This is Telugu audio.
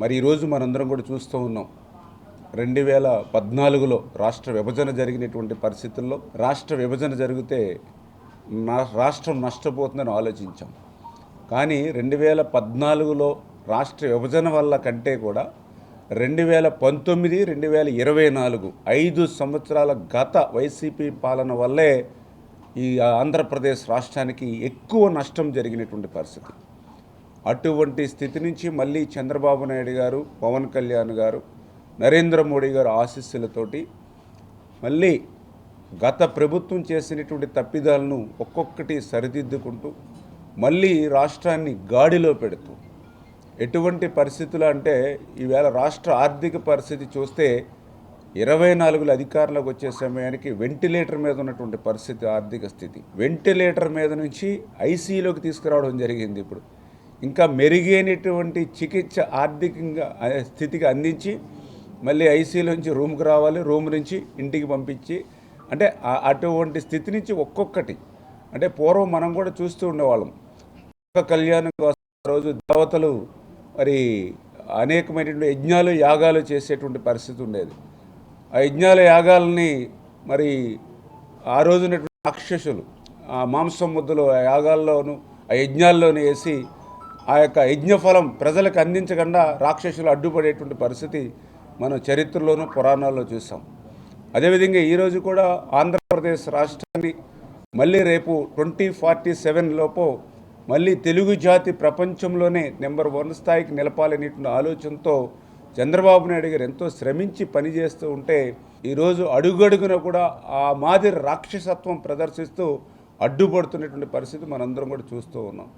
మరి ఈరోజు మనందరం కూడా చూస్తూ ఉన్నాం. 2014లో రాష్ట్ర విభజన జరిగినటువంటి పరిస్థితుల్లో రాష్ట్ర విభజన జరిగితే రాష్ట్రం నష్టపోతుందని ఆలోచించాం. కానీ 2014లో రాష్ట్ర విభజన వల్ల కంటే కూడా 2019, 2024 5 సంవత్సరాల గత వైసీపీ పాలన వల్లే ఈ ఆంధ్రప్రదేశ్ రాష్ట్రానికి ఎక్కువ నష్టం జరిగినటువంటి పరిస్థితి. అటువంటి స్థితి నుంచి మళ్ళీ చంద్రబాబు నాయుడు గారు, పవన్ కళ్యాణ్ గారు, నరేంద్ర మోడీ గారు ఆశీస్సులతోటి మళ్ళీ గత ప్రభుత్వం చేసినటువంటి తప్పిదాలను ఒక్కొక్కటి సరిదిద్దుకుంటూ మళ్ళీ రాష్ట్రాన్ని గాడిలో పెడుతూ ఎటువంటి పరిస్థితులు అంటే ఈవేళ రాష్ట్ర ఆర్థిక పరిస్థితి చూస్తే 24లో అధికారంలోకి వచ్చే సమయానికి వెంటిలేటర్ మీద ఉన్నటువంటి పరిస్థితి, ఆర్థిక స్థితి వెంటిలేటర్ మీద నుంచి ఐసీయూలోకి తీసుకురావడం జరిగింది. ఇప్పుడు ఇంకా మెరుగైనటువంటి చికిత్స ఆర్థికంగా స్థితికి అందించి మళ్ళీ ఐసీయూలో నుంచి రూమ్కి రావాలి, రూమ్ నుంచి ఇంటికి పంపించి అంటే అటువంటి స్థితి నుంచి ఒక్కొక్కటి అంటే పూర్వం మనం కూడా చూస్తూ ఉండేవాళ్ళం. ఒక కళ్యాణం కోసం రోజు దేవతలు మరి అనేకమైనటువంటి యజ్ఞాలు యాగాలు చేసేటువంటి పరిస్థితి ఉండేది. ఆ యజ్ఞాల యాగాలని మరి ఆ రోజునటువంటి రాక్షసులు ఆ మాంసం ముద్దలు ఆ యాగాల్లోనూ ఆ యజ్ఞాల్లోనూ వేసి ఆ యొక్క యజ్ఞఫలం ప్రజలకు అందించకుండా రాక్షసులు అడ్డుపడేటువంటి పరిస్థితి మనం చరిత్రలోనూ పురాణాల్లో చూసాం. అదేవిధంగా ఈరోజు కూడా ఆంధ్రప్రదేశ్ రాష్ట్రాన్ని మళ్ళీ రేపు 2047 లోపు మళ్ళీ తెలుగు జాతి ప్రపంచంలోనే నెంబర్ 1 స్థాయికి నిలపాలనేటువంటి ఆలోచనతో చంద్రబాబు నాయుడు గారు ఎంతో శ్రమించి పనిచేస్తూ ఉంటే ఈరోజు అడుగడుగున కూడా ఆ మాదిరి రాక్షసత్వం ప్రదర్శిస్తూ అడ్డుపడుతున్నటువంటి పరిస్థితి మనందరం కూడా చూస్తూ ఉన్నాం.